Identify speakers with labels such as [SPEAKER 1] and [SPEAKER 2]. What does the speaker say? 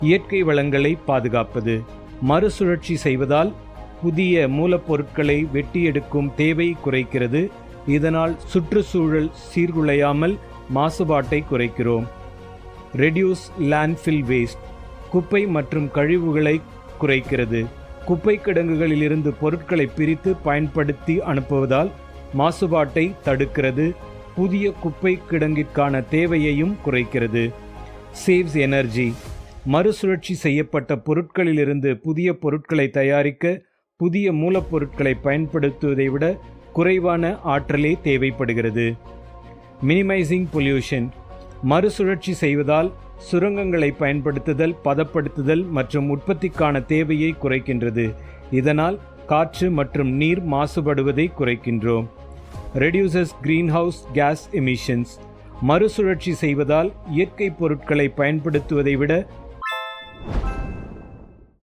[SPEAKER 1] இயற்கை வளங்களை பாதுகாப்பது. மறுசுழற்சி செய்வதால் புதிய மூலப்பொருட்களை வெட்டியெடுக்கும் தேவை குறைக்கிறது. இதனால் சுற்றுச்சூழல் சீர்குலையாமல் மாசுபாட்டை குறைக்கிறோம். Reduce landfill waste. குப்பை மற்றும் கழிவுகளை குறைக்கிறது. குப்பை கிடங்குகளிலிருந்து பொருட்களை பிரித்து பயன்படுத்தி அனுப்புவதால் மாசுபாட்டை தடுக்கிறது. புதிய குப்பை கிடங்கிற்கான தேவையையும் குறைக்கிறது. Saves energy. மறுசுழற்சி செய்யப்பட்ட பொருட்களிலிருந்து புதிய பொருட்களை தயாரிக்க புதிய மூலப்பொருட்களை பயன்படுத்துவதை விட குறைவான ஆற்றலே தேவைப்படுகிறது. Minimising pollution. மறுசுழற்சி செய்வதால் சுரங்கங்களை பயன்படுத்துதல், பதப்படுத்துதல் மற்றும் உற்பத்திக்கான தேவையை குறைக்கின்றது. இதனால் காற்று மற்றும் நீர் மாசுபடுவதை குறைக்கின்றோம். Reduces greenhouse gas emissions. மறுசுழற்சி செய்வதால் இயற்கை பொருட்களை பயன்படுத்துவதை விட